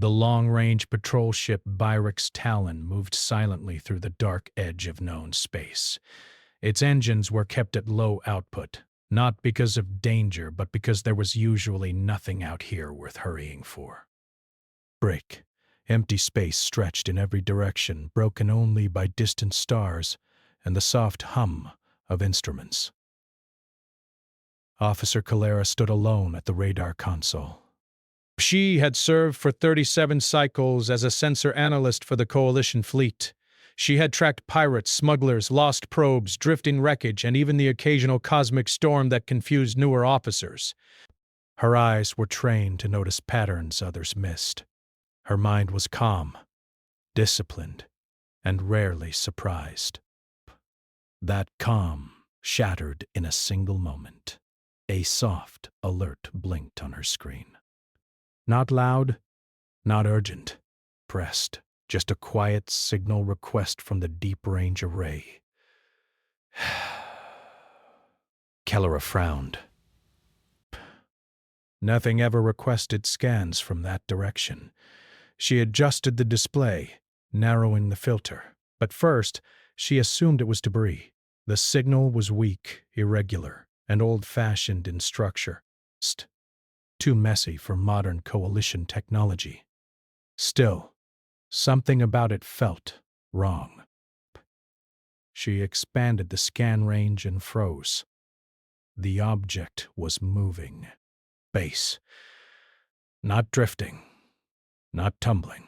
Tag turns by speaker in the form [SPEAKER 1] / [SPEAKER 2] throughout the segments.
[SPEAKER 1] The long-range patrol ship Byrix Talon moved silently through the dark edge of known space. Its engines were kept at low output, not because of danger, but because there was usually nothing out here worth hurrying for. Brick, empty space stretched in every direction, broken only by distant stars and the soft hum of instruments. Officer Calera stood alone at the radar console. She had served for 37 cycles as a sensor analyst for the Coalition fleet. She had tracked pirates, smugglers, lost probes, drifting wreckage, and even the occasional cosmic storm that confused newer officers. Her eyes were trained to notice patterns others missed. Her mind was calm, disciplined, and rarely surprised. That calm shattered in a single moment. A soft alert blinked on her screen. Not loud, not urgent, pressed, just a quiet signal request from the deep-range array. Kellera frowned. Nothing ever requested scans from that direction. She adjusted the display, narrowing the filter. But first, she assumed it was debris. The signal was weak, irregular, and old-fashioned in structure. Too messy for modern Coalition technology. Still, something about it felt wrong. She expanded the scan range and froze. The object was moving. Base. Not drifting. Not tumbling.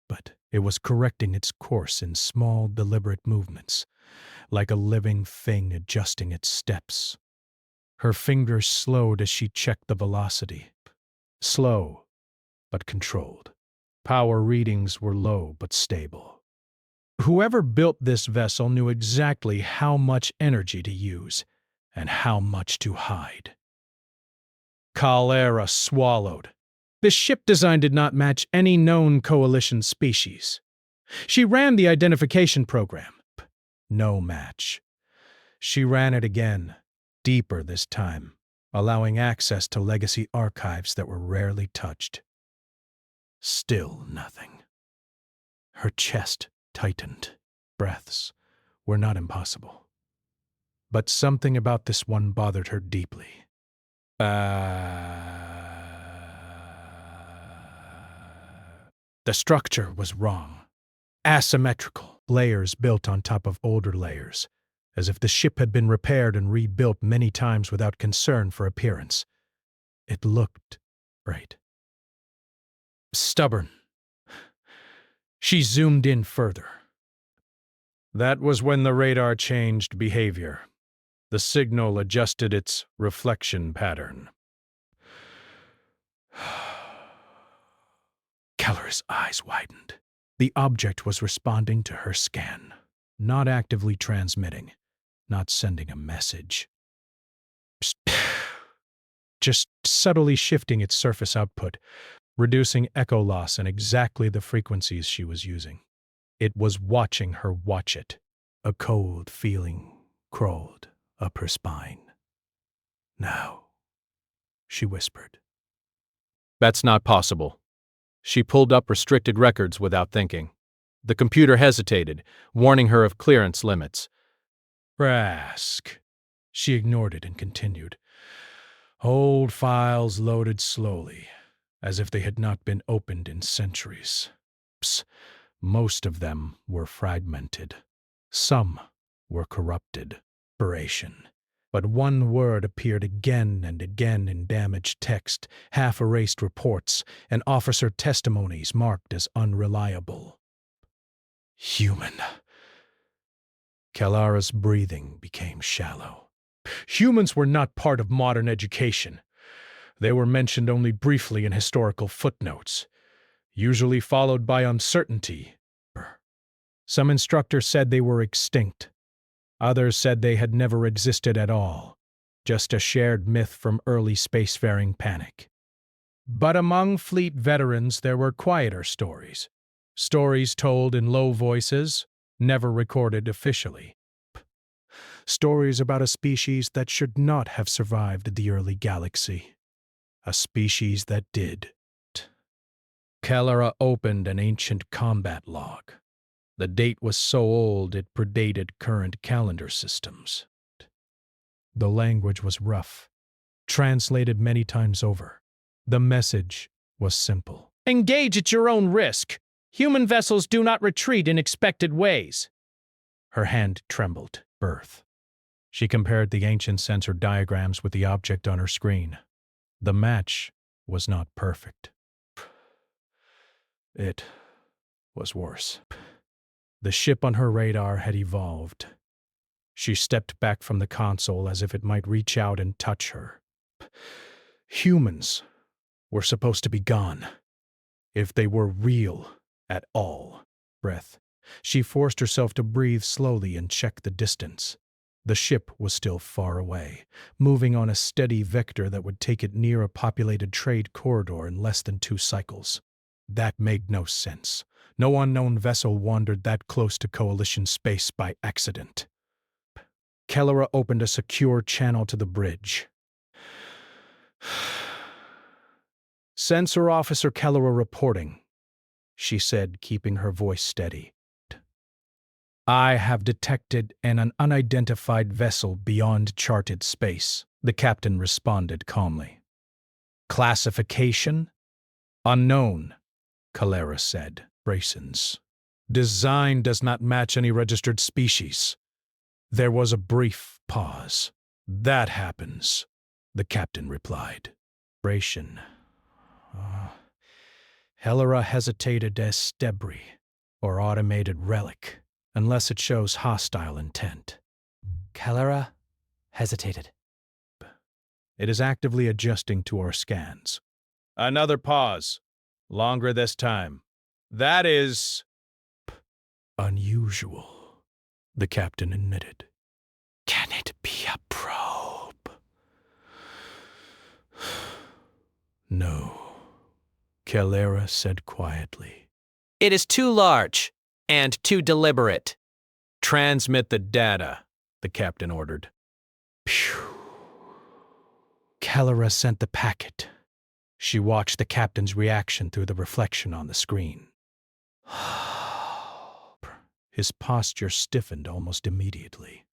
[SPEAKER 1] But it was correcting its course in small, deliberate movements, like a living thing adjusting its steps. Her fingers slowed as she checked the velocity. Slow, but controlled. Power readings were low but stable. Whoever built this vessel knew exactly how much energy to use and how much to hide. Calera swallowed. This ship design did not match any known Coalition species. She ran the identification program. No match. She ran it again, deeper this time, allowing access to legacy archives that were rarely touched. Still nothing. Her chest tightened. Breaths were not impossible. But something about this one bothered her deeply. The structure was wrong. Asymmetrical, layers built on top of older layers, as if the ship had been repaired and rebuilt many times without concern for appearance. It looked right. Stubborn. She zoomed in further. That was when the radar changed behavior. The signal adjusted its reflection pattern. Keller's eyes widened. The object was responding to her scan, not actively transmitting, not sending a message. Just subtly shifting its surface output, reducing echo loss and exactly the frequencies she was using. It was watching her watch it. A cold feeling crawled up her spine. "Now," she whispered. "That's not possible." She pulled up restricted records without thinking. The computer hesitated, warning her of clearance limits. "Rask." She ignored it and continued. Old files loaded slowly, as if they had not been opened in centuries. Most of them were fragmented. Some were corrupted. But one word appeared again and again in damaged text, half-erased reports, and officer testimonies marked as unreliable. Human. Kalara's breathing became shallow. Humans were not part of modern education. They were mentioned only briefly in historical footnotes, usually followed by uncertainty. Some instructors said they were extinct. Others said they had never existed at all, just a shared myth from early spacefaring panic. But among fleet veterans there were quieter stories. Stories told in low voices, never recorded officially. Stories about a species that should not have survived the early galaxy. A species that did. Kellara opened an ancient combat log. The date was so old it predated current calendar systems. The language was rough, translated many times over. The message was simple. Engage at your own risk. Human vessels do not retreat in expected ways. Her hand trembled. Birth. She compared the ancient sensor diagrams with the object on her screen. The match was not perfect. It was worse. The ship on her radar had evolved. She stepped back from the console as if it might reach out and touch her. Humans were supposed to be gone. If they were real at all. Breath. She forced herself to breathe slowly and check the distance. The ship was still far away, moving on a steady vector that would take it near a populated trade corridor in less than 2 cycles. That made no sense. No unknown vessel wandered that close to Coalition space by accident. Kellara opened a secure channel to the bridge. Sensor Officer Kellara reporting, she said, keeping her voice steady. I have detected an unidentified vessel beyond charted space, the captain responded calmly. Classification? Unknown, Kellara said. Brayson's design does not match any registered species. There was a brief pause. That happens, the captain replied. Brayson. Kellara hesitated as debris, or automated relic, unless it shows hostile intent. Kellara hesitated. It is actively adjusting to our scans. Another pause. Longer this time. That is unusual, the captain admitted. Can it be a probe? No, Kellara said quietly. It is too large and too deliberate. Transmit the data, the captain ordered. Phew. Kellara sent the packet. She watched the captain's reaction through the reflection on the screen. His posture stiffened almost immediately.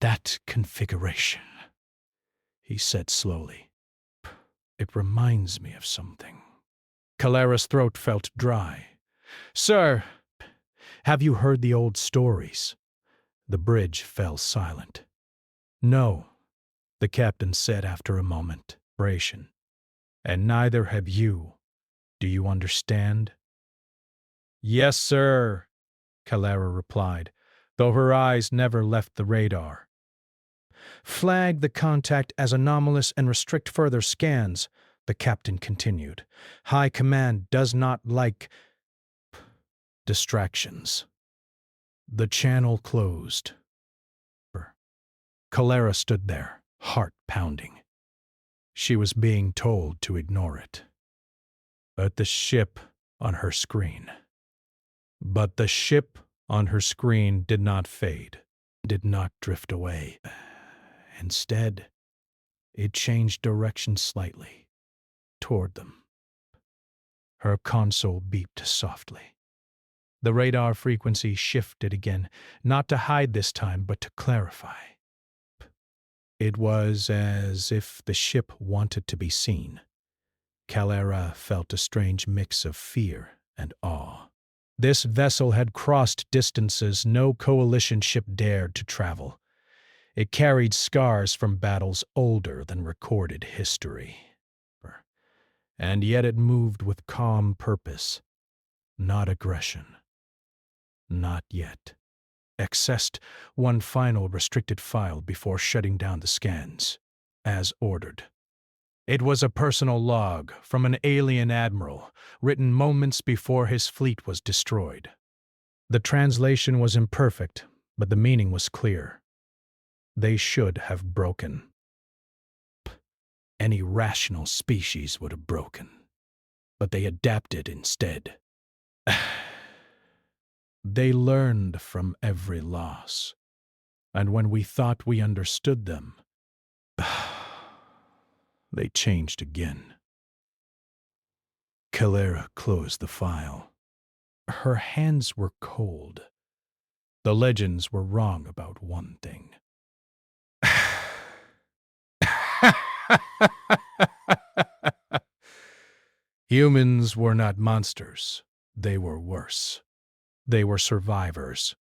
[SPEAKER 1] That configuration, he said slowly. It reminds me of something. Kellara's throat felt dry. Sir, have you heard the old stories? The bridge fell silent. No, the captain said after a moment. Brayson. And neither have you. Do you understand? Yes, sir, Kellara replied, though her eyes never left the radar. Flag the contact as anomalous and restrict further scans, the captain continued. High Command does not like distractions. The channel closed. Kellara stood there, heart pounding. She was being told to ignore it. But the ship on her screen did not fade, did not drift away. Instead, it changed direction slightly, toward them. Her console beeped softly. The radar frequency shifted again, not to hide this time, but to clarify. It was as if the ship wanted to be seen. Kellara felt a strange mix of fear and awe. This vessel had crossed distances no coalition ship dared to travel. It carried scars from battles older than recorded history. And yet it moved with calm purpose, not aggression. Not yet. Accessed one final restricted file before shutting down the scans, as ordered. It was a personal log from an alien admiral, written moments before his fleet was destroyed. The translation was imperfect, but the meaning was clear. They should have broken. Any rational species would have broken, but they adapted instead. They learned from every loss, and when we thought we understood them, they changed again. Calera closed the file. Her hands were cold. The legends were wrong about one thing. Humans were not monsters. They were worse. They were survivors.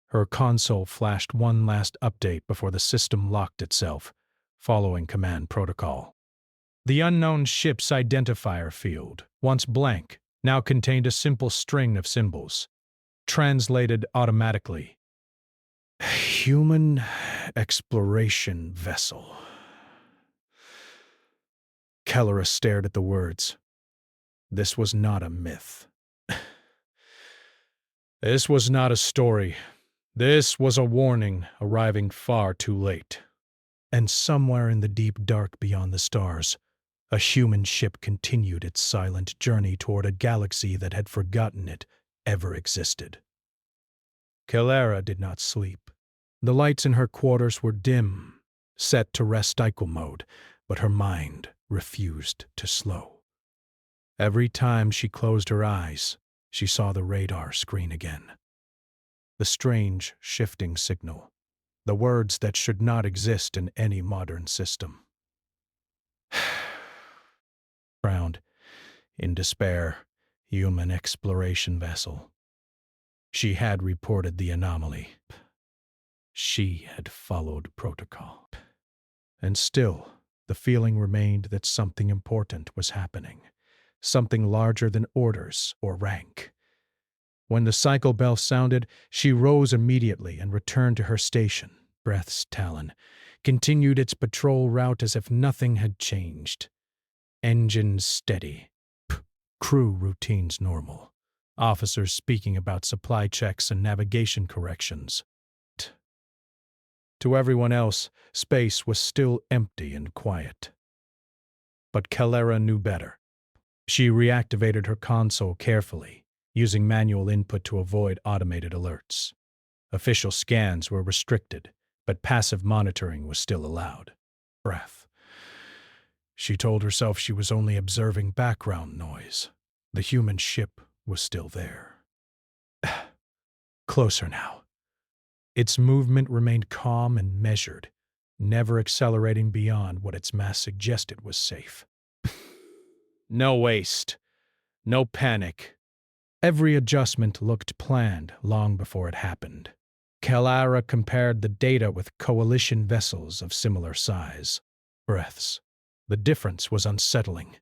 [SPEAKER 1] Her console flashed one last update before the system locked itself, following command protocol. The unknown ship's identifier field, once blank, now contained a simple string of symbols, translated automatically. Human exploration vessel. Kelleris stared at the words. This was not a myth. This was not a story. This was a warning arriving far too late. And somewhere in the deep dark beyond the stars, a human ship continued its silent journey toward a galaxy that had forgotten it ever existed. Calera did not sleep. The lights in her quarters were dim, set to rest cycle mode, but her mind refused to slow. Every time she closed her eyes, she saw the radar screen again. The strange, shifting signal. The words that should not exist in any modern system. Frowned, in despair, human exploration vessel. She had reported the anomaly. She had followed protocol. And still, the feeling remained that something important was happening. Something larger than orders or rank. When the cycle bell sounded, she rose immediately and returned to her station. Breath's Talon continued its patrol route as if nothing had changed. Engines steady. Crew routines normal. Officers speaking about supply checks and navigation corrections. To everyone else, space was still empty and quiet. But Calera knew better. She reactivated her console carefully, using manual input to avoid automated alerts. Official scans were restricted, but passive monitoring was still allowed. Breath. She told herself she was only observing background noise. The human ship was still there. Closer now. Its movement remained calm and measured, never accelerating beyond what its mass suggested was safe. No waste. No panic. Every adjustment looked planned long before it happened. Calera compared the data with coalition vessels of similar size. Breaths. The difference was unsettling.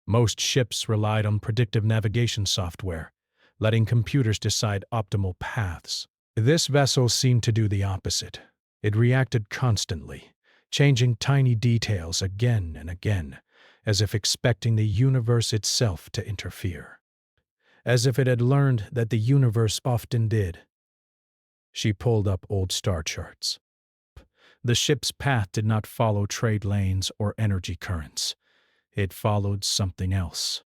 [SPEAKER 1] Most ships relied on predictive navigation software, letting computers decide optimal paths. This vessel seemed to do the opposite. It reacted constantly, changing tiny details again and again, as if expecting the universe itself to interfere. As if it had learned that the universe often did. She pulled up old star charts. The ship's path did not follow trade lanes or energy currents. It followed something else.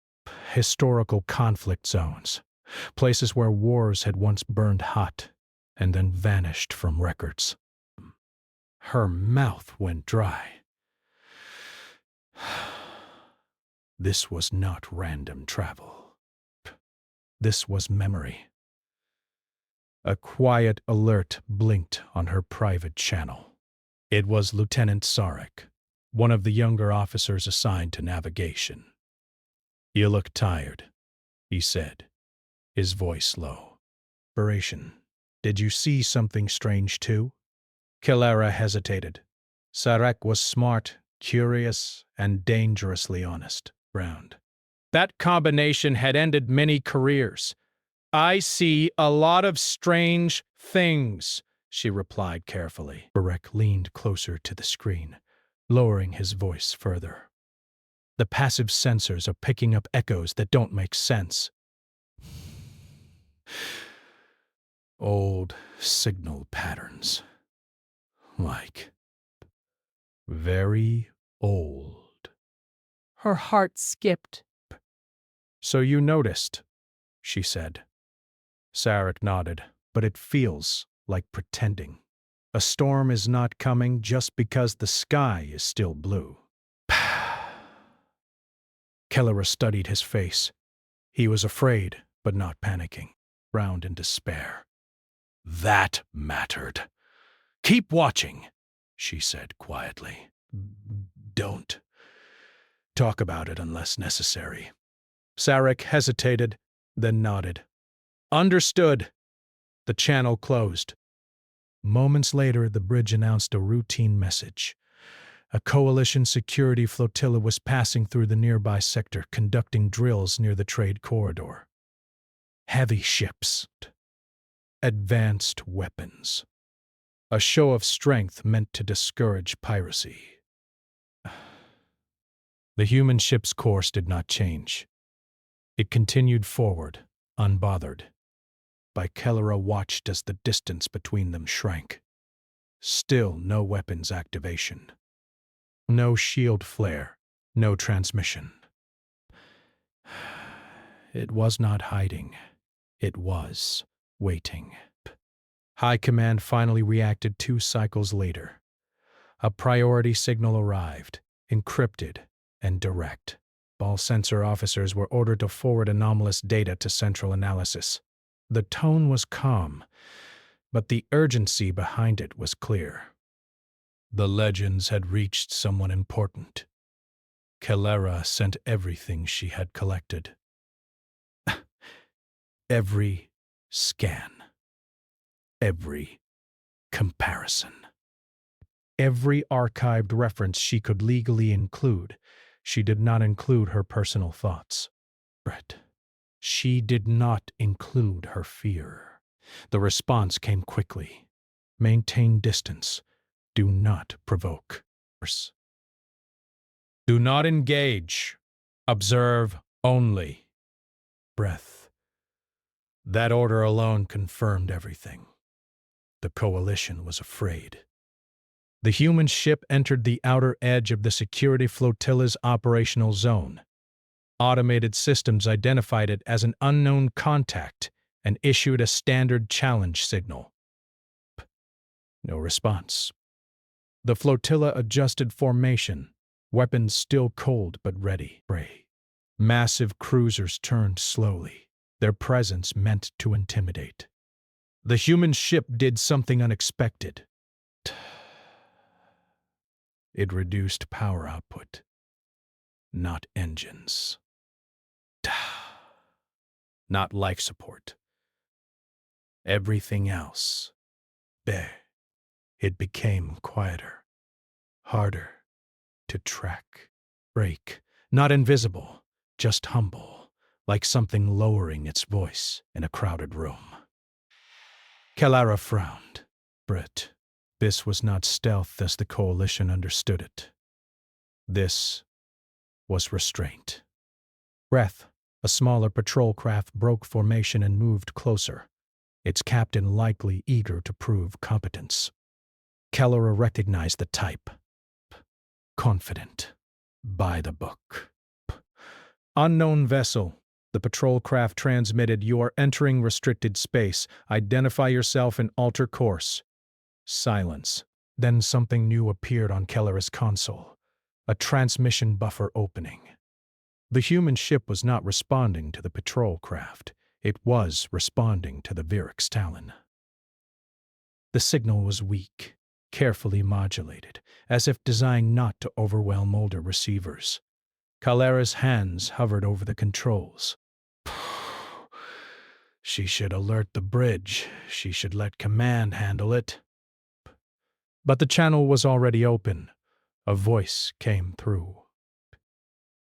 [SPEAKER 1] Historical conflict zones, places where wars had once burned hot and then vanished from records. Her mouth went dry. This was not random travel. This was memory. A quiet alert blinked on her private channel. It was Lieutenant Sarek, one of the younger officers assigned to navigation. "You look tired," he said, his voice low. "Operation, did you see something strange too?" Calera hesitated. Sarek was smart, curious, and dangerously honest. Round. That combination had ended many careers. "I see a lot of strange things," she replied carefully. Sarek leaned closer to the screen, lowering his voice further. "The passive sensors are picking up echoes that don't make sense. Old signal patterns. Like very old."
[SPEAKER 2] Her heart skipped.
[SPEAKER 1] "So you noticed," she said. Sarek nodded, "But it feels like pretending. A storm is not coming just because the sky is still blue." Kelleher studied his face. He was afraid, but not panicking, round in despair. That mattered. "Keep watching," she said quietly. "Don't talk about it unless necessary." Sarek hesitated, then nodded. "Understood." The channel closed. Moments later, the bridge announced a routine message. A coalition security flotilla was passing through the nearby sector, conducting drills near the trade corridor. Heavy ships. Advanced weapons. A show of strength meant to discourage piracy. The human ship's course did not change. It continued forward, unbothered. Baikelera watched as the distance between them shrank. Still no weapons activation. No shield flare, no transmission. It was not hiding. It was waiting. High Command finally reacted 2 cycles later. A priority signal arrived, encrypted and direct. All sensor officers were ordered to forward anomalous data to central analysis. The tone was calm, but the urgency behind it was clear. The legends had reached someone important. Kelera sent everything she had collected. Every scan. Every comparison. Every archived reference she could legally include. She did not include her personal thoughts. She did not include her fear. The response came quickly. Maintain distance. Do not provoke. Do not engage. Observe only. Breath. That order alone confirmed everything. The coalition was afraid. The human ship entered the outer edge of the security flotilla's operational zone. Automated systems identified it as an unknown contact and issued a standard challenge signal. No response. The flotilla adjusted formation, weapons still cold but ready. Massive cruisers turned slowly, their presence meant to intimidate. The human ship did something unexpected. It reduced power output, not engines. Not life support. Everything else. It became quieter, harder to track. Break, not invisible, just humble, like something lowering its voice in a crowded room. Kelera frowned. This was not stealth as the coalition understood it. This was restraint. Breath, a smaller patrol craft broke formation and moved closer, its captain likely eager to prove competence. Kelera recognized the type. Confident. By the book. Unknown vessel. The patrol craft transmitted, "You are entering restricted space. Identify yourself and alter course." Silence. Then something new appeared on Kellera's console. A transmission buffer opening. The human ship was not responding to the patrol craft. It was responding to the Vyrix Talon. The signal was weak, carefully modulated, as if designed not to overwhelm older receivers. Kellera's hands hovered over the controls. She should alert the bridge. She should let command handle it. But the channel was already open. A voice came through.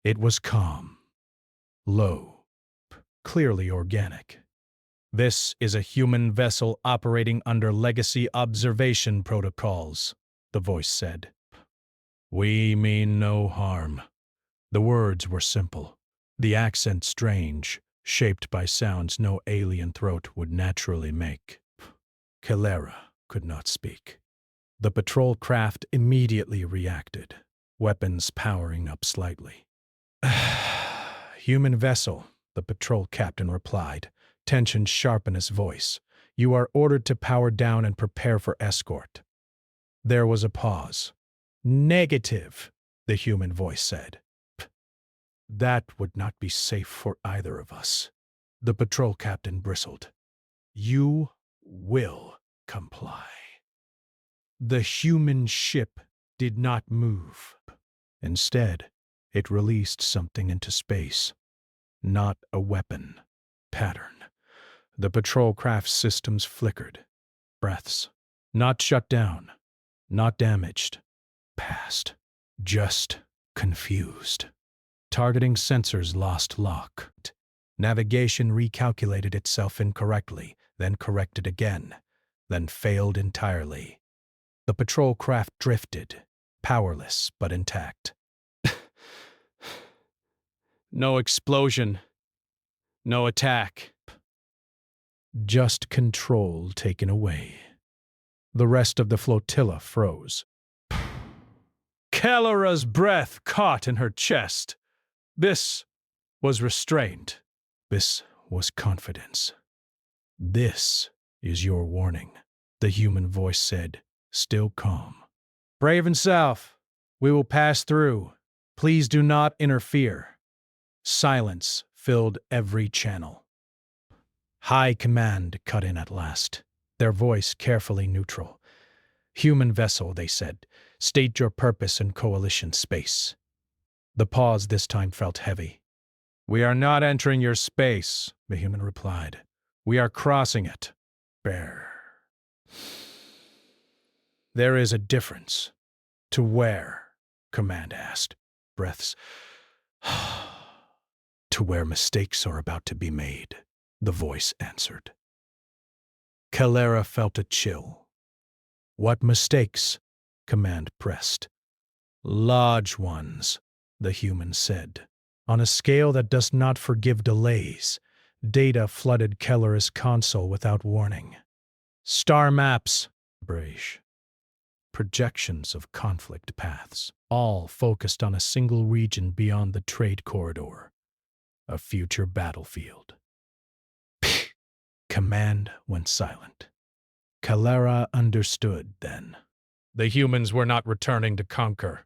[SPEAKER 1] It was calm, low, clearly organic. "This is a human vessel operating under legacy observation protocols," the voice said. "We mean no harm." The words were simple, the accent strange, shaped by sounds no alien throat would naturally make. Kelera could not speak. The patrol craft immediately reacted, weapons powering up slightly. "Human vessel," the patrol captain replied, tension sharp in his voice. "You are ordered to power down and prepare for escort." There was a pause. "Negative," the human voice said. That would not be safe for either of us. The patrol captain bristled. You will comply. The human ship did not move. Instead, it released something into space. Not a weapon. Pattern. The patrol craft's systems flickered. Breaths. Not shut down. Not damaged. Passed. Just confused. Targeting sensors lost lock. Navigation recalculated itself incorrectly, then corrected again, then failed entirely. The patrol craft drifted, powerless but intact. No explosion. No attack. Just control taken away. The rest of the flotilla froze. Kalera's breath caught in her chest. This was restraint. This was confidence. This is your warning, the human voice said, still calm. Brave and South, we will pass through. Please do not interfere. Silence filled every channel. High Command cut in at last, their voice carefully neutral. Human vessel, they said, state your purpose in coalition space. The pause this time felt heavy. We are not entering your space, the human replied. We are crossing it. Bear. There is a difference. To where? Command asked. Breaths. To where mistakes are about to be made, the voice answered. Kalera felt a chill. What mistakes? Command pressed. Large ones, the human said. On a scale that does not forgive delays, data flooded Keller's console without warning. Star maps, Brage. Projections of conflict paths, all focused on a single region beyond the trade corridor. A future battlefield. Command went silent. Kalera understood then. The humans were not returning to conquer.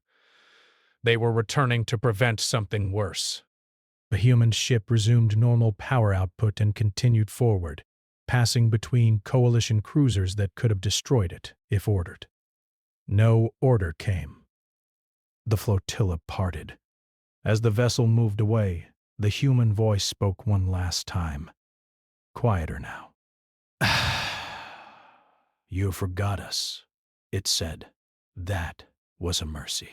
[SPEAKER 1] They were returning to prevent something worse. The human ship resumed normal power output and continued forward, passing between coalition cruisers that could have destroyed it, if ordered. No order came. The flotilla parted. As the vessel moved away, the human voice spoke one last time. Quieter now. You forgot us, it said. That was a mercy.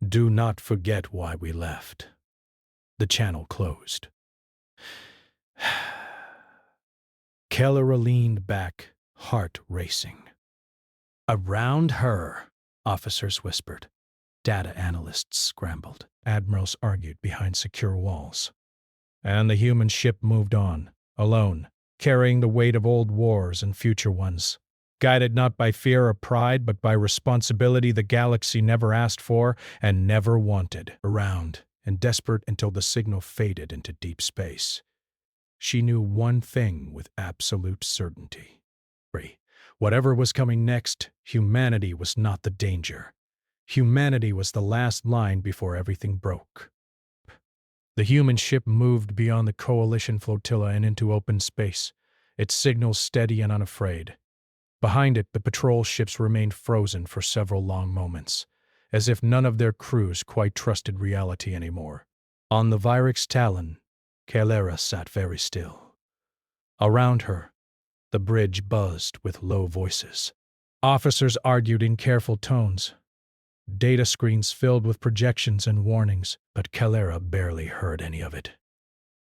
[SPEAKER 1] Do not forget why we left. The channel closed. Kellera leaned back, heart racing. Around her, officers whispered. Data analysts scrambled. Admirals argued behind secure walls. And the human ship moved on, alone, carrying the weight of old wars and future ones. Guided not by fear or pride, but by responsibility the galaxy never asked for and never wanted. Around, and desperate until the signal faded into deep space. She knew one thing with absolute certainty. Whatever was coming next, humanity was not the danger. Humanity was the last line before everything broke. The human ship moved beyond the coalition flotilla and into open space, its signals steady and unafraid. Behind it, the patrol ships remained frozen for several long moments, as if none of their crews quite trusted reality anymore. On the Vyrix Talon, Kalera sat very still. Around her, the bridge buzzed with low voices. Officers argued in careful tones. Data screens filled with projections and warnings, but Kalera barely heard any of it.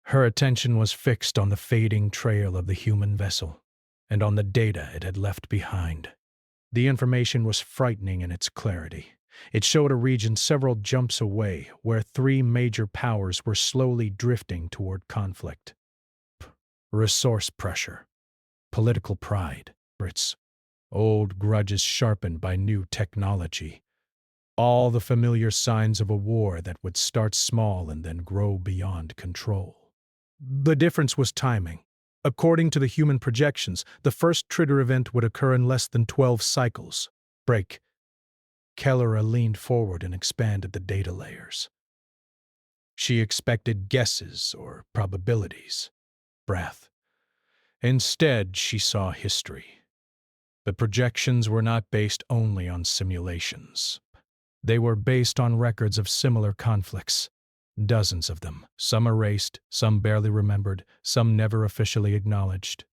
[SPEAKER 1] Her attention was fixed on the fading trail of the human vessel, and on the data it had left behind. The information was frightening in its clarity. It showed a region several jumps away where 3 major powers were slowly drifting toward conflict. Resource pressure, political pride, Brits, old grudges sharpened by new technology. All the familiar signs of a war that would start small and then grow beyond control. The difference was timing. According to the human projections, the first trigger event would occur in less than 12 cycles. Break. Kellera leaned forward and expanded the data layers. She expected guesses or probabilities. Breath. Instead, she saw history. The projections were not based only on simulations. They were based on records of similar conflicts. Dozens of them, some erased, some barely remembered, some never officially acknowledged.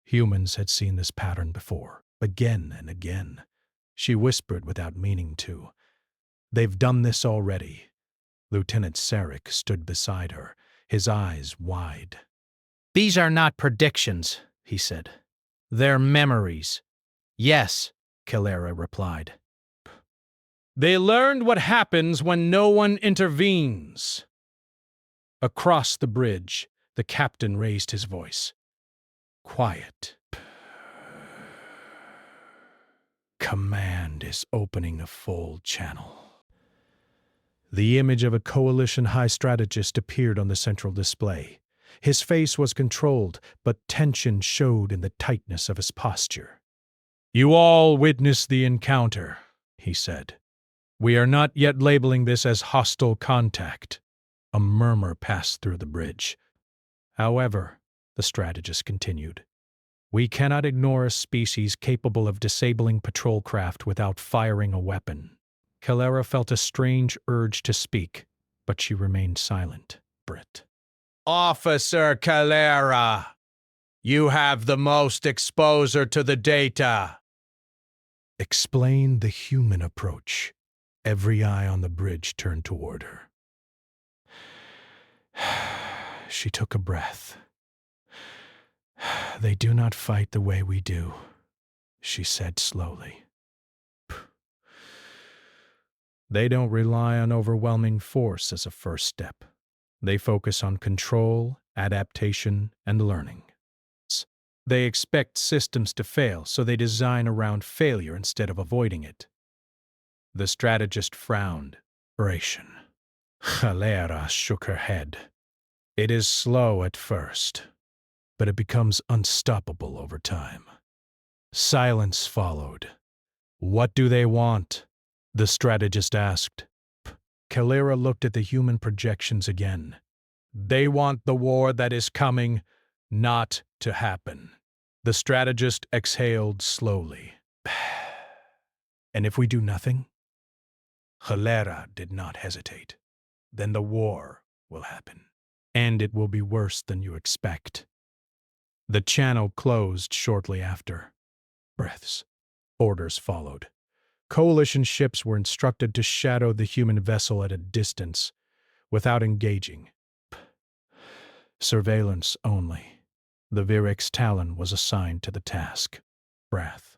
[SPEAKER 1] Humans had seen this pattern before, again and again. She whispered without meaning to. They've done this already. Lieutenant Sarek stood beside her, his eyes wide. These are not predictions, he said. They're memories. Yes, Calera replied. They learned what happens when no one intervenes. Across the bridge, the captain raised his voice. Quiet. Command is opening a full channel. The image of a coalition high strategist appeared on the central display. His face was controlled, but tension showed in the tightness of his posture. You all witnessed the encounter, he said. We are not yet labeling this as hostile contact. A murmur passed through the bridge. However, the strategist continued, we cannot ignore a species capable of disabling patrol craft without firing a weapon. Calera felt a strange urge to speak, but she remained silent. Brit. Officer Calera, you have the most exposure to the data. Explain the human approach. Every eye on the bridge turned toward her. She took a breath. They do not fight the way we do, she said slowly. They don't rely on overwhelming force as a first step. They focus on control, adaptation, and learning. They expect systems to fail, so they design around failure instead of avoiding it. The strategist frowned. Ration. Calera shook her head. It is slow at first, but it becomes unstoppable over time. Silence followed. What do they want? The strategist asked. Calera looked at the human projections again. They want the war that is coming not to happen. The strategist exhaled slowly. And if we do nothing? Calera did not hesitate. Then the war will happen. And it will be worse than you expect. The channel closed shortly after. Breaths. Orders followed. Coalition ships were instructed to shadow the human vessel at a distance, without engaging. Surveillance only. The Virix Talon was assigned to the task. Breath.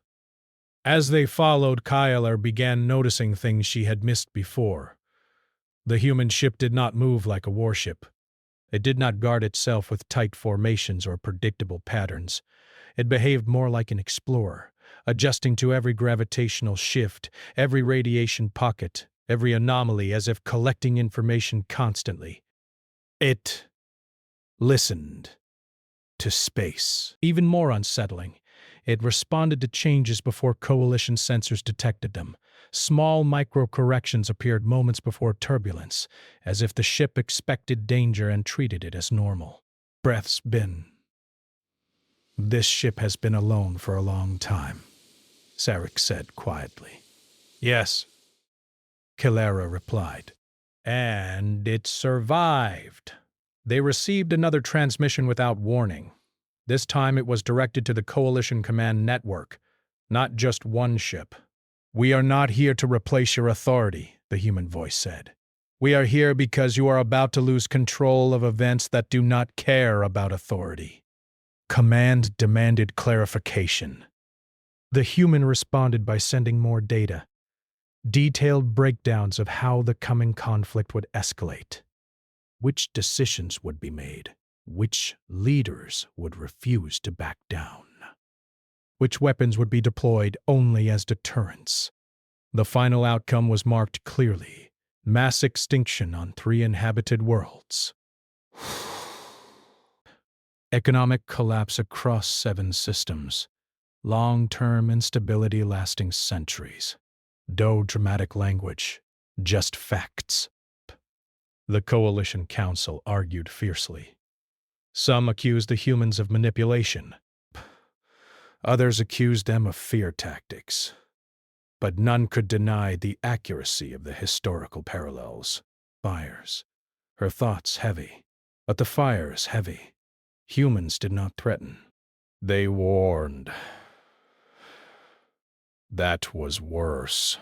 [SPEAKER 1] As they followed, Kyler began noticing things she had missed before. The human ship did not move like a warship. It did not guard itself with tight formations or predictable patterns. It behaved more like an explorer, adjusting to every gravitational shift, every radiation pocket, every anomaly, as if collecting information constantly. It listened to space. Even more unsettling, it responded to changes before coalition sensors detected them. Small micro-corrections appeared moments before turbulence, as if the ship expected danger and treated it as normal. Breaths been. This ship has been alone for a long time, Sarek said quietly. Yes, Calera replied. And it survived. They received another transmission without warning. This time it was directed to the Coalition Command Network, not just one ship. We are not here to replace your authority, the human voice said. We are here because you are about to lose control of events that do not care about authority. Command demanded clarification. The human responded by sending more data, detailed breakdowns of how the coming conflict would escalate, which decisions would be made, which leaders would refuse to back down, which weapons would be deployed only as deterrents. The final outcome was marked clearly: mass extinction on 3 inhabited worlds. Economic collapse across 7 systems. Long-term instability lasting centuries. No dramatic language, just facts. The Coalition Council argued fiercely. Some accused the humans of manipulation. Others accused them of fear tactics. But none could deny the accuracy of the historical parallels. Fires. Her thoughts heavy. But the fires heavy. Humans did not threaten. They warned. That was worse.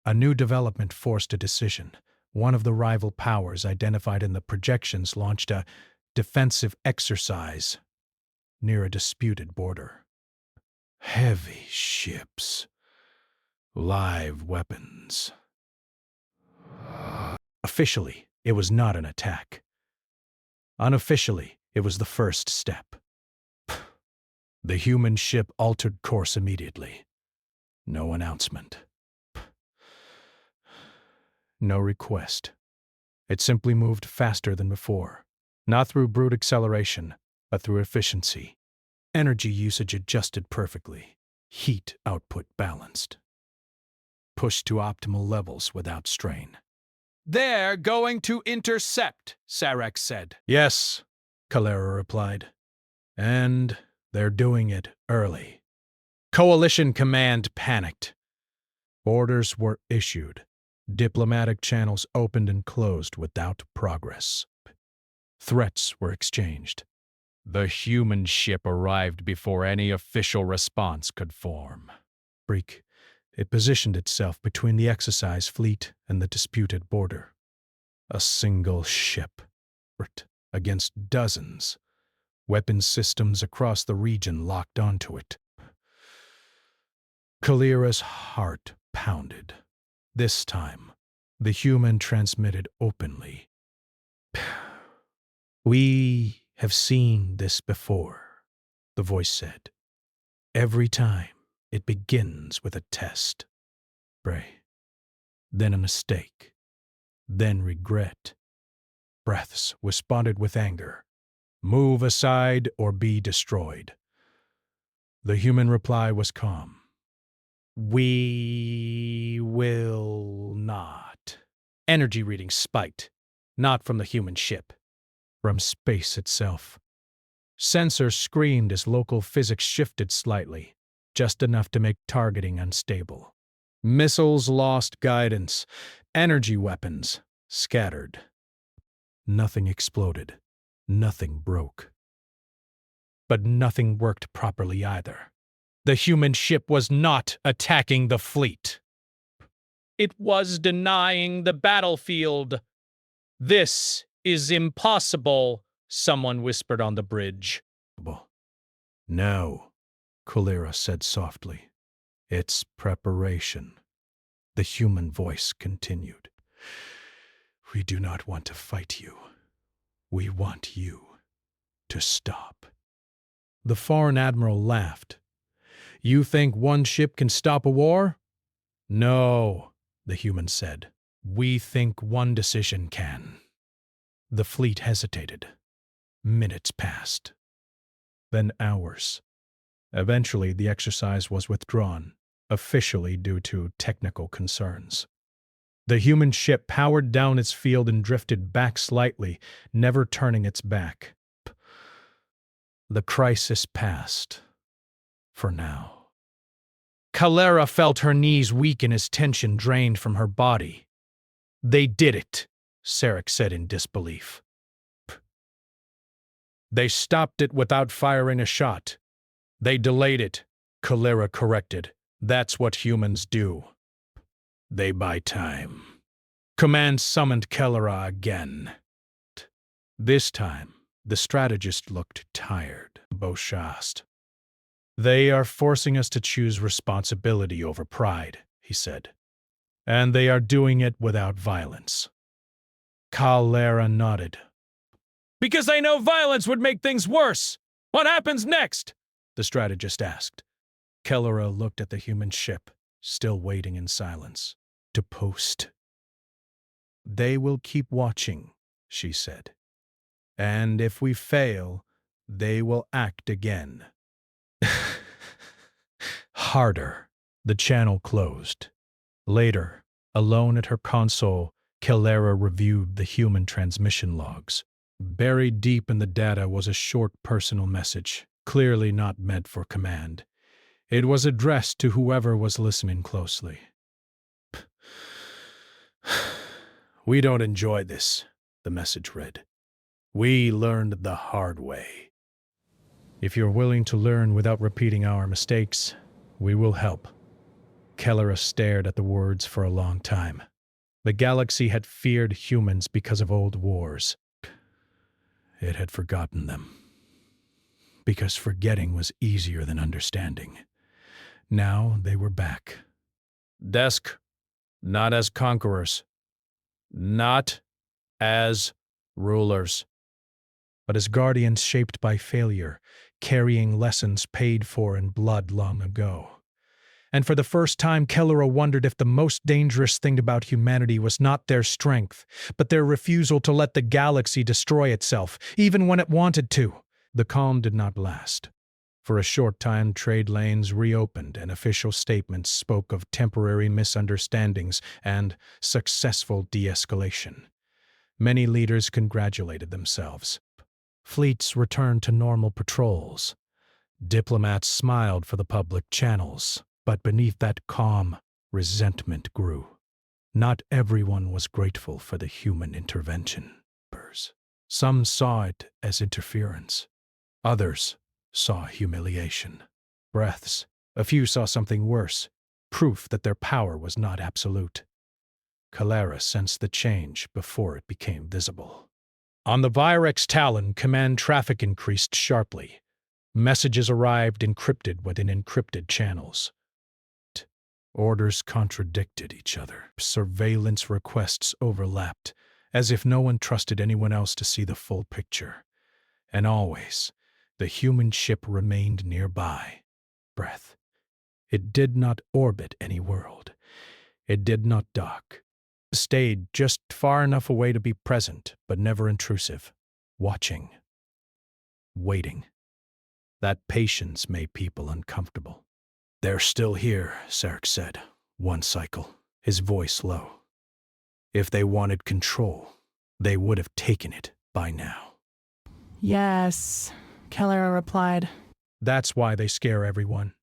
[SPEAKER 1] A new development forced a decision. One of the rival powers identified in the projections launched a defensive exercise near a disputed border. Heavy ships. Live weapons. Officially, it was not an attack. Unofficially, it was the first step. The human ship altered course immediately. No announcement. No request. It simply moved faster than before, not through brute acceleration, but through efficiency. Energy usage adjusted perfectly. Heat output balanced. Pushed to optimal levels without strain.
[SPEAKER 2] "They're going to intercept," Sarek said.
[SPEAKER 1] Yes, Calera replied. And they're doing it early. Coalition Command panicked. Orders were issued. Diplomatic channels opened and closed without progress. Threats were exchanged. The human ship arrived before any official response could form. Break. It positioned itself between the exercise fleet and the disputed border. A single ship, against dozens. Weapon systems across the region locked onto it. Kalira's heart pounded. This time, the human transmitted openly. "We have seen this before," the voice said. "Every time it begins with a test. Pray. Then a mistake. Then regret." Breaths responded with anger. "Move aside or be destroyed." The human reply was calm. "We will not." Energy readings spiked, not from the human ship, from space itself. Sensors screamed as local physics shifted slightly, just enough to make targeting unstable. Missiles lost guidance. Energy weapons scattered. Nothing exploded. Nothing broke. But nothing worked properly either. The human ship was not attacking the fleet. It was denying the battlefield. "This is impossible," someone whispered on the bridge. "No," Kalira said softly. "It's preparation." The human voice continued. "We do not want to fight you. We want you to stop." The foreign admiral laughed. "You think one ship can stop a war?" "No," the human said. "We think one decision can." The fleet hesitated. Minutes passed. Then hours. Eventually, the exercise was withdrawn, officially due to technical concerns. The human ship powered down its field and drifted back slightly, never turning its back. The crisis passed. For now. Calera felt her knees weaken as tension drained from her body. "They did it," Sarek said in disbelief. "They stopped it without firing a shot. They delayed it," Calera corrected. "That's what humans do. They buy time." Command summoned Calera again. This time, the strategist looked tired. Beauchast. "They are forcing us to choose responsibility over pride," he said. "And they are doing it without violence." Calera nodded. "Because they know violence would make things worse. What happens next?" the strategist asked. Calera looked at the human ship, still waiting in silence. "To post." "They will keep watching," she said. "And if we fail, they will act again." Harder. The channel closed. Later, alone at her console, Calera reviewed the human transmission logs. Buried deep in the data was a short personal message, clearly not meant for command. It was addressed to whoever was listening closely. "We don't enjoy this," the message read. "We learned the hard way. If you're willing to learn without repeating our mistakes, we will help." Kellera stared at the words for a long time. The galaxy had feared humans because of old wars. It had forgotten them, because forgetting was easier than understanding. Now they were back. "Desk, not as conquerors, not as rulers, but as guardians shaped by failure, carrying lessons paid for in blood long ago." And for the first time, Kellera wondered if the most dangerous thing about humanity was not their strength, but their refusal to let the galaxy destroy itself, even when it wanted to. The calm did not last. For a short time, trade lanes reopened, and official statements spoke of temporary misunderstandings and successful de-escalation. Many leaders congratulated themselves. Fleets returned to normal patrols. Diplomats smiled for the public channels. But beneath that calm, resentment grew. Not everyone was grateful for the human intervention. Some saw it as interference. Others saw humiliation. Breaths. A few saw something worse, proof that their power was not absolute. Calera sensed the change before it became visible. On the Virex Talon, command traffic increased sharply. Messages arrived encrypted within encrypted channels. Orders contradicted each other. Surveillance requests overlapped, as if no one trusted anyone else to see the full picture. And always, the human ship remained nearby. Breath. It did not orbit any world. It did not dock. It stayed just far enough away to be present, but never intrusive. Watching. Waiting. That patience made people uncomfortable. "They're still here," Sarek said, one cycle, his voice low. "If they wanted control, they would have taken it by now."
[SPEAKER 3] "Yes," Kellera replied.
[SPEAKER 1] "That's why they scare everyone."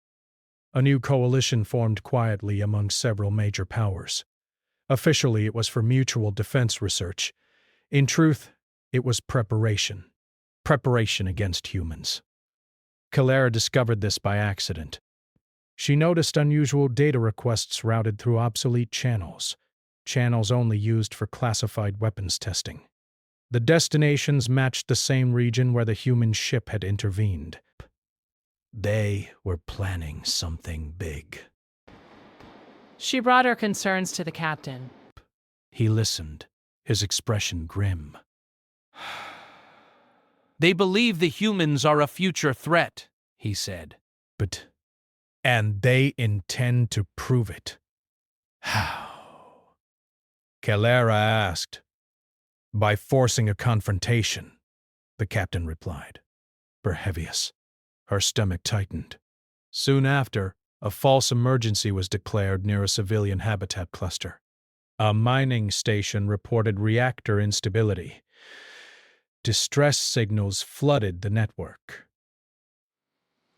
[SPEAKER 1] A new coalition formed quietly among several major powers. Officially, it was for mutual defense research. In truth, it was preparation. Preparation against humans. Kellera discovered this by accident. She noticed unusual data requests routed through obsolete channels only used for classified weapons testing. The destinations matched the same region where the human ship had intervened. They were planning something big.
[SPEAKER 3] She brought her concerns to the captain.
[SPEAKER 1] He listened, his expression grim.
[SPEAKER 2] They believe the humans are a future threat, he said.
[SPEAKER 1] And they intend to prove it. How? Calera asked. "By forcing a confrontation," the captain replied. Perhevious. Her stomach tightened. Soon after, a false emergency was declared near a civilian habitat cluster. A mining station reported reactor instability. Distress signals flooded the network.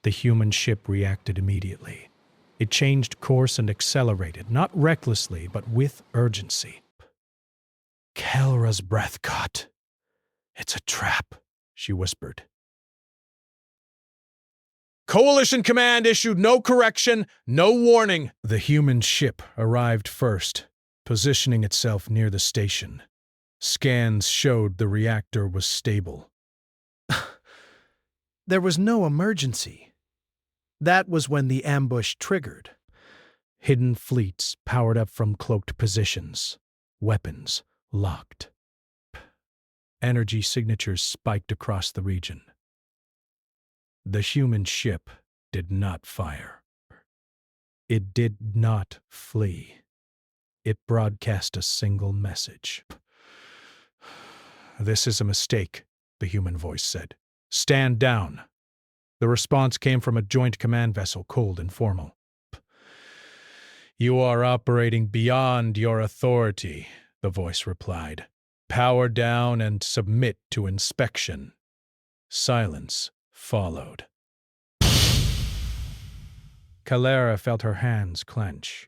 [SPEAKER 1] The human ship reacted immediately. It changed course and accelerated, not recklessly, but with urgency. Kelra's breath caught. "It's a trap," she whispered.
[SPEAKER 2] Coalition Command issued no correction, no warning.
[SPEAKER 1] The human ship arrived first, positioning itself near the station. Scans showed the reactor was stable. There was no emergency. That was when the ambush triggered. Hidden fleets powered up from cloaked positions. Weapons locked. Energy signatures spiked across the region. The human ship did not fire. It did not flee. It broadcast a single message. "This is a mistake," the human voice said. "Stand down." The response came from a joint command vessel, cold and formal. "You are operating beyond your authority," the voice replied. Power down and submit to inspection. Silence followed. Calera felt her hands clench.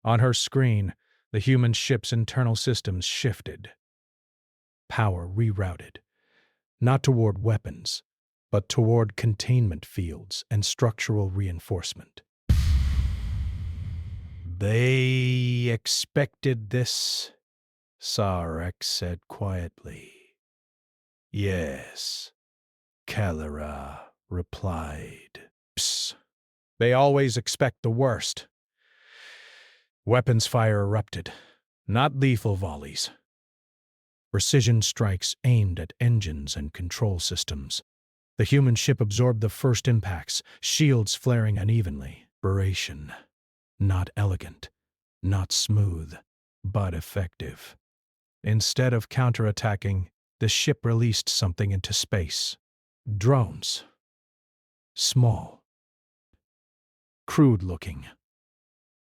[SPEAKER 1] On her screen, the human ship's internal systems shifted. Power rerouted, not toward weapons, but toward containment fields and structural reinforcement. They expected this, Sarek said quietly. Yes, Calera replied. Psst. They always expect the worst. Weapons fire erupted, not lethal volleys. Precision strikes aimed at engines and control systems. The human ship absorbed the first impacts, shields flaring unevenly. Aberration. Not elegant, not smooth, but effective. Instead of counterattacking, the ship released something into space. Drones. Small. Crude-looking.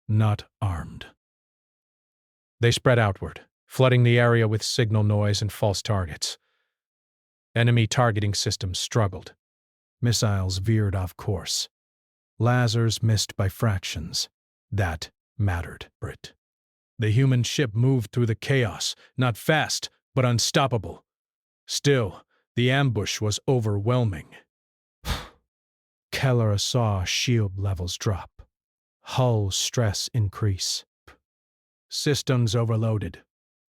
[SPEAKER 1] Not armed. They spread outward, flooding the area with signal noise and false targets. Enemy targeting systems struggled. Missiles veered off course. Lasers missed by fractions. That mattered, Brit. The human ship moved through the chaos, not fast, but unstoppable. Still, the ambush was overwhelming. Calera saw shield levels drop. Hull stress increase. Systems overloaded.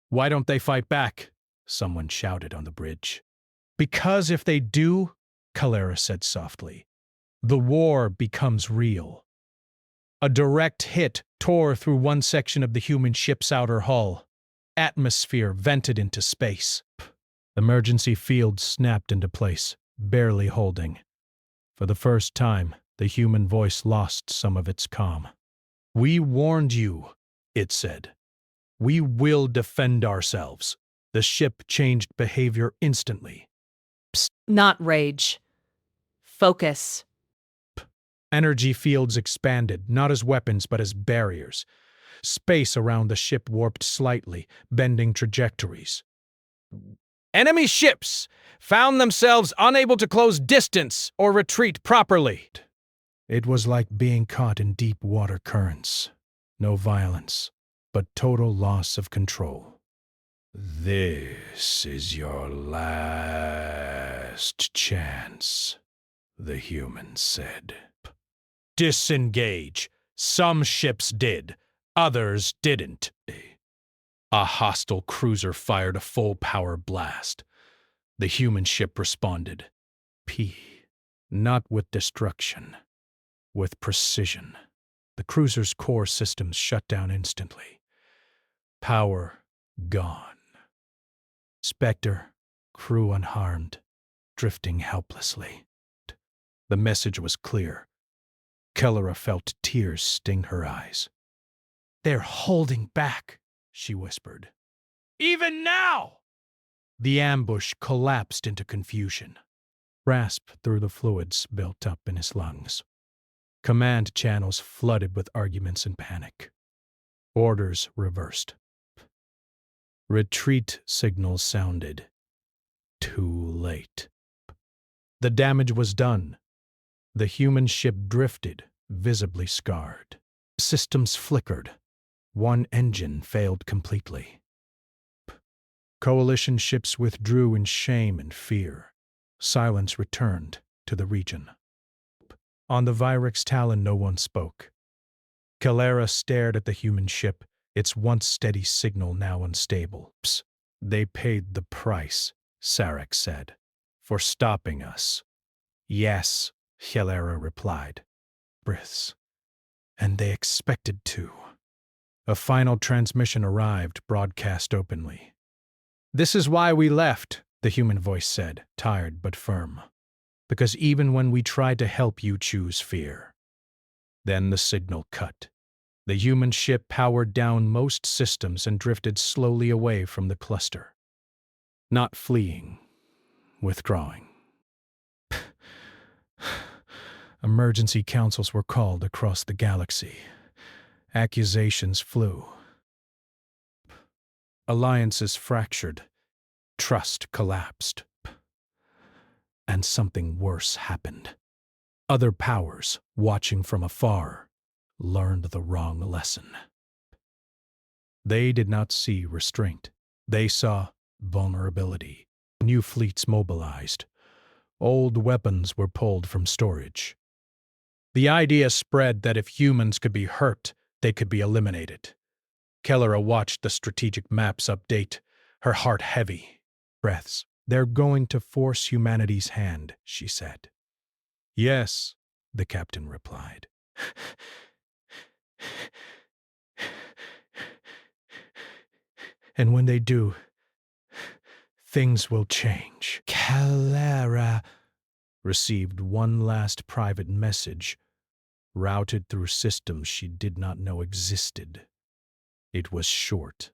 [SPEAKER 1] Why don't they fight back? Someone shouted on the bridge. Because if they do, Calera said softly, the war becomes real. A direct hit tore through one section of the human ship's outer hull. Atmosphere vented into space. Emergency fields snapped into place, barely holding. For the first time, the human voice lost some of its calm. We warned you, it said. We will defend ourselves. The ship changed behavior instantly.
[SPEAKER 3] Psst, not rage. Focus.
[SPEAKER 1] Energy fields expanded, not as weapons but as barriers. Space around the ship warped slightly, bending trajectories.
[SPEAKER 2] Enemy ships found themselves unable to close distance or retreat properly.
[SPEAKER 1] It was like being caught in deep water currents. No violence, but total loss of control. This is your last chance, the human said. Disengage. Some ships did, others didn't. A hostile cruiser fired a full-power blast. The human ship responded. Not with destruction, with precision. The cruiser's core systems shut down instantly. Power gone. Spectre, crew unharmed, drifting helplessly. The message was clear. Calera felt tears sting her eyes. They're holding back, she whispered.
[SPEAKER 2] Even now!
[SPEAKER 1] The ambush collapsed into confusion. Rasp through the fluids built up in his lungs. Command channels flooded with arguments and panic. Orders reversed. Retreat signals sounded. Too late. The damage was done. The human ship drifted, visibly scarred. Systems flickered. One engine failed completely. Coalition ships withdrew in shame and fear. Silence returned to the region. On the Vyrix Talon no one spoke. Calera stared at the human ship, its once steady signal now unstable. They paid the price, Sarek said, for stopping us. Yes, Calera replied. Breaths. And they expected to. A final transmission arrived, broadcast openly. This is why we left, the human voice said, tired but firm. Because even when we tried to help you choose fear. Then the signal cut. The human ship powered down most systems and drifted slowly away from the cluster. Not fleeing, withdrawing. Emergency councils were called across the galaxy. Accusations flew. Alliances fractured. Trust collapsed. And something worse happened. Other powers, watching from afar, learned the wrong lesson. They did not see restraint. They saw vulnerability. New fleets mobilized. Old weapons were pulled from storage. The idea spread that if humans could be hurt, they could be eliminated. Kellera watched the strategic maps update, her heart heavy. Breaths. They're going to force humanity's hand, she said. Yes, the captain replied. And when they do, things will change. Kellera received one last private message, routed through systems she did not know existed. It was short.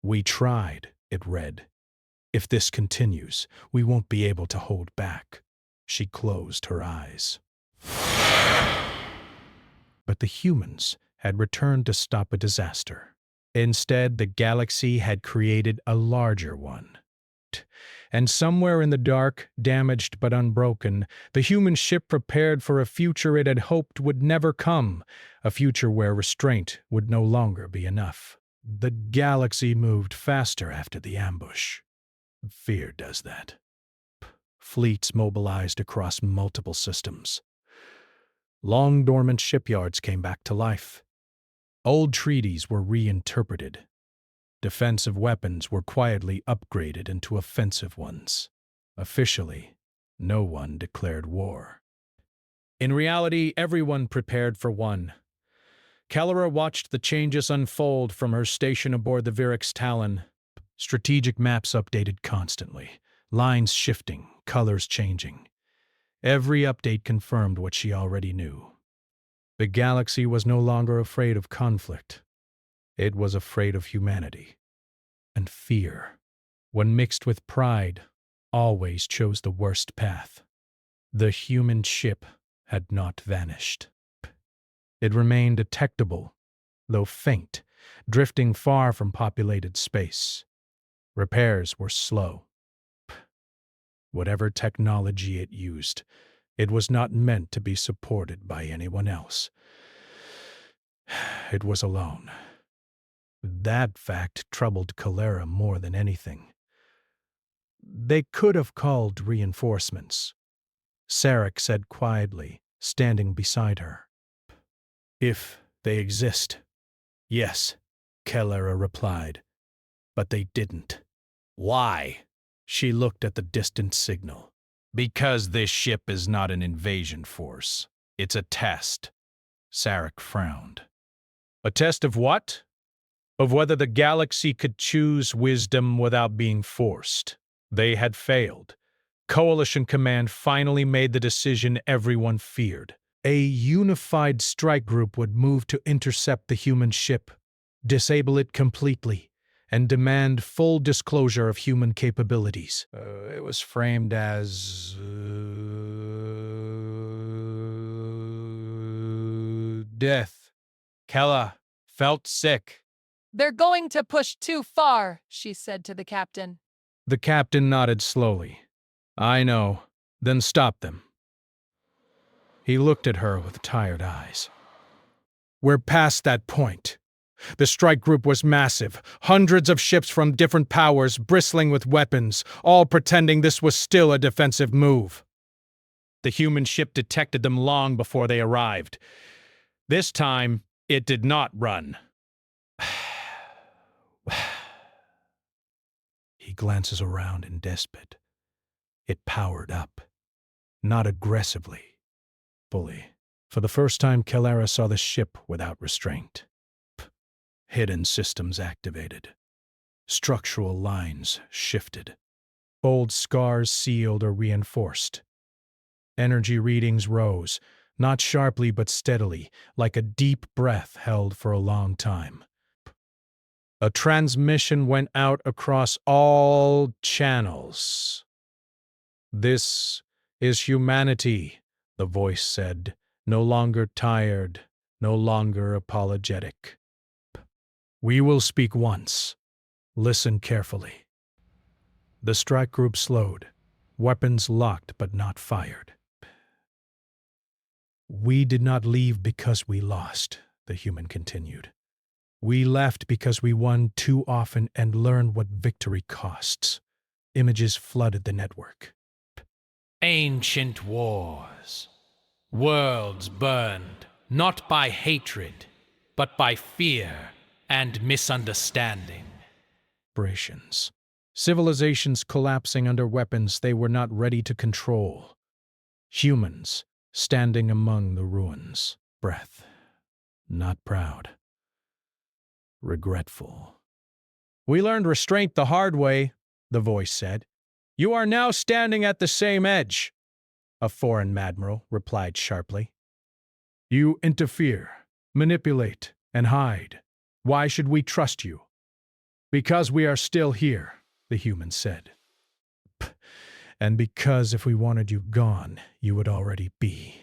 [SPEAKER 1] We tried, it read. If this continues, we won't be able to hold back. She closed her eyes. But the humans had returned to stop a disaster. Instead, the galaxy had created a larger one. And somewhere in the dark, damaged but unbroken, the human ship prepared for a future it had hoped would never come, a future where restraint would no longer be enough. The galaxy moved faster after the ambush. Fear does that. Fleets mobilized across multiple systems. Long-dormant shipyards came back to life. Old treaties were reinterpreted. Defensive weapons were quietly upgraded into offensive ones. Officially, no one declared war. In reality, everyone prepared for one. Kellera watched the changes unfold from her station aboard the Virix Talon. Strategic maps updated constantly, lines shifting, colors changing. Every update confirmed what she already knew. The galaxy was no longer afraid of conflict. It was afraid of humanity. And fear, when mixed with pride, always chose the worst path. The human ship had not vanished. It remained detectable, though faint, drifting far from populated space. Repairs were slow. Whatever technology it used, it was not meant to be supported by anyone else. It was alone. That fact troubled Kellera more than anything. They could have called reinforcements, Sarek said quietly, standing beside her. If they exist, yes, Kellera replied, but they didn't. Why? She looked at the distant signal. Because this ship is not an invasion force. It's a test. Sarek frowned. A test of what? Of whether the galaxy could choose wisdom without being forced. They had failed. Coalition Command finally made the decision everyone feared. A unified strike group would move to intercept the human ship, disable it completely, and demand full disclosure of human capabilities. It was framed as death. Kella felt sick.
[SPEAKER 3] They're going to push too far, she said to the captain.
[SPEAKER 1] The captain nodded slowly. I know. Then stop them. He looked at her with tired eyes. We're past that point. The strike group was massive, hundreds of ships from different powers bristling with weapons, all pretending this was still a defensive move. The human ship detected them long before they arrived. This time, it did not run. He glances around in despite. It powered up. Not aggressively. Fully. For the first time, Kellera saw the ship without restraint. Hidden systems activated. Structural lines shifted. Old scars sealed or reinforced. Energy readings rose, not sharply but steadily, like a deep breath held for a long time. A transmission went out across all channels. This is humanity, the voice said, no longer tired, no longer apologetic. We will speak once, Listen carefully. The strike group slowed, weapons locked but not fired. We did not leave because we lost, the human continued. We left because we won too often and learned what victory costs. Images flooded the network.
[SPEAKER 2] Ancient wars. Worlds burned, not by hatred, but by fear and misunderstanding.
[SPEAKER 1] Vibrations. Civilizations collapsing under weapons they were not ready to control. Humans standing among the ruins. Breath. Not proud. Regretful.
[SPEAKER 2] We learned restraint the hard way, the voice said. You are now standing at the same edge.
[SPEAKER 1] A foreign admiral replied sharply. You interfere, manipulate, and hide. Why should we trust you? Because we are still here, the human said. And because if we wanted you gone, you would already be.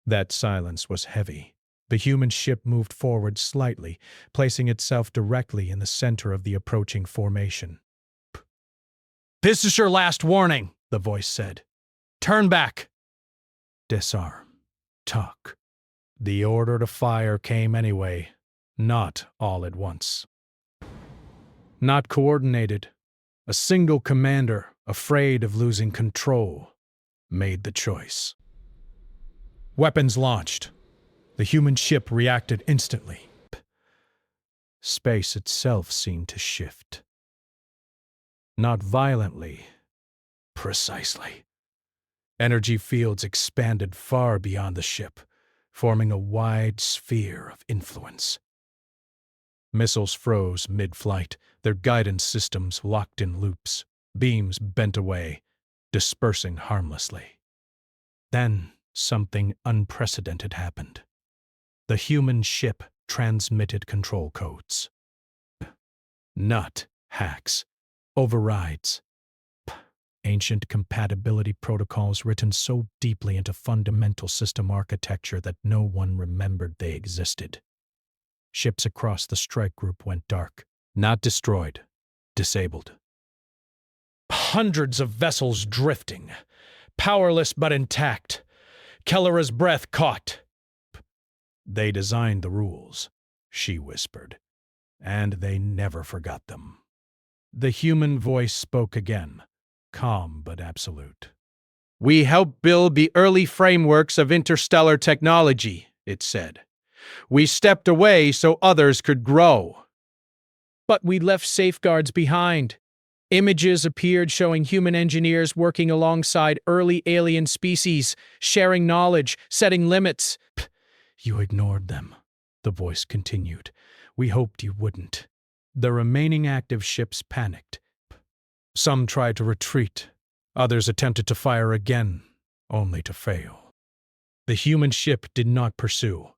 [SPEAKER 1] That silence was heavy. The human ship moved forward slightly, placing itself directly in the center of the approaching formation.
[SPEAKER 2] This is your last warning, the voice said. Turn back.
[SPEAKER 1] Disarm. Talk. The order to fire came anyway, not all at once. Not coordinated. A single commander, afraid of losing control, made the choice. Weapons launched. The human ship reacted instantly. Space itself seemed to shift. Not violently, precisely. Energy fields expanded far beyond the ship, forming a wide sphere of influence. Missiles froze mid-flight, their guidance systems locked in loops, beams bent away, dispersing harmlessly. Then something unprecedented happened. The human ship transmitted control codes. Not hacks, overrides. Ancient compatibility protocols written so deeply into fundamental system architecture that no one remembered they existed. Ships across the strike group went dark, not destroyed, disabled.
[SPEAKER 2] Hundreds of vessels drifting, powerless but intact. Kellera's breath caught.
[SPEAKER 1] They designed the rules, she whispered, and they never forgot them. The human voice spoke again, calm but absolute.
[SPEAKER 2] We helped build the early frameworks of interstellar technology, it said. We stepped away so others could grow. But we left safeguards behind. Images appeared showing human engineers working alongside early alien species, sharing knowledge, setting limits.
[SPEAKER 1] You ignored them, the voice continued. We hoped you wouldn't. The remaining active ships panicked. Some tried to retreat. Others attempted to fire again, only to fail. The human ship did not pursue.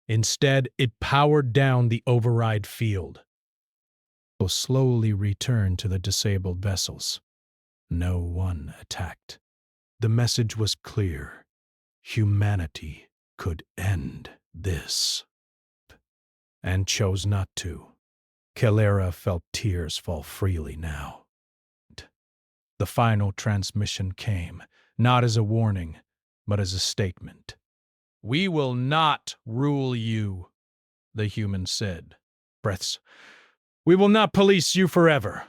[SPEAKER 1] Instead, it powered down the override field. It slowly returned to the disabled vessels. No one attacked. The message was clear. Humanity could end this. And chose not to. Kellera felt tears fall freely now. The final transmission came, not as a warning, but as a statement.
[SPEAKER 2] We will not rule you,
[SPEAKER 1] the human said.
[SPEAKER 2] Breaths. We will not police you forever.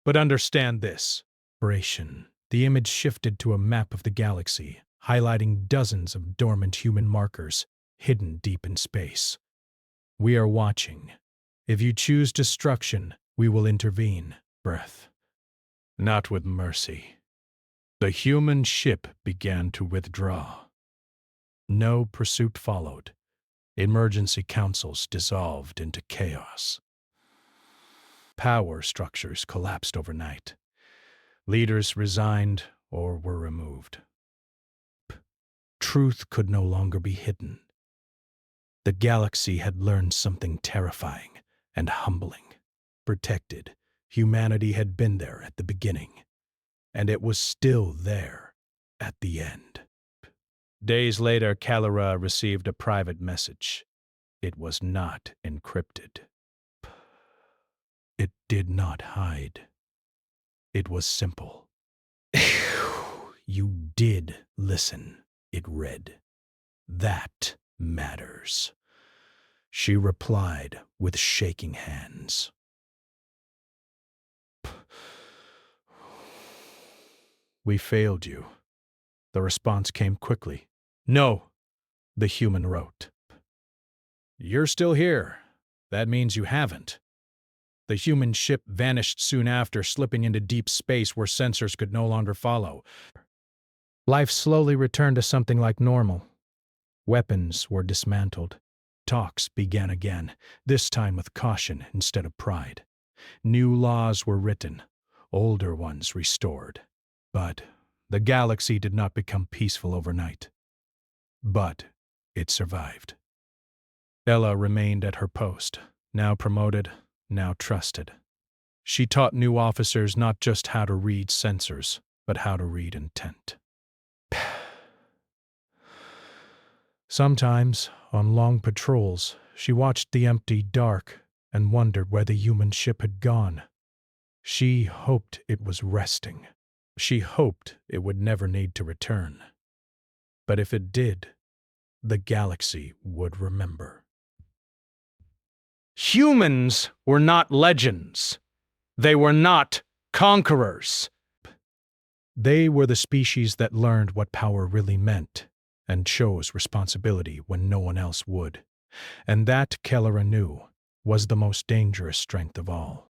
[SPEAKER 2] But understand this.
[SPEAKER 1] The image shifted to a map of the galaxy, highlighting dozens of dormant human markers, hidden deep in space. We are watching. If you choose destruction, we will intervene. Breath. Not with mercy. The human ship began to withdraw. No pursuit followed. Emergency councils dissolved into chaos. Power structures collapsed overnight. Leaders resigned or were removed. Truth could no longer be hidden. The galaxy had learned something terrifying and humbling. Protected, humanity had been there at the beginning, and it was still there at the end. Days later, Kellera received a private message. It was not encrypted. It did not hide. It was simple. You did listen, it read. That matters. She replied with shaking hands. We failed you. The response came quickly. No, the human wrote. You're still here. That means you haven't. The human ship vanished soon after, slipping into deep space where sensors could no longer follow. Life slowly returned to something like normal. Weapons were dismantled. Talks began again, this time with caution instead of pride. New laws were written, older ones restored. But the galaxy did not become peaceful overnight. But it survived. Ella remained at her post, now promoted, now trusted. She taught new officers not just how to read sensors, but how to read intent. Sometimes, on long patrols, she watched the empty dark and wondered where the human ship had gone. She hoped it was resting. She hoped it would never need to return. But if it did, the galaxy would remember.
[SPEAKER 2] Humans were not legends. They were not conquerors.
[SPEAKER 1] They were the species that learned what power really meant and chose responsibility when no one else would. And that, Kelleher knew, was the most dangerous strength of all.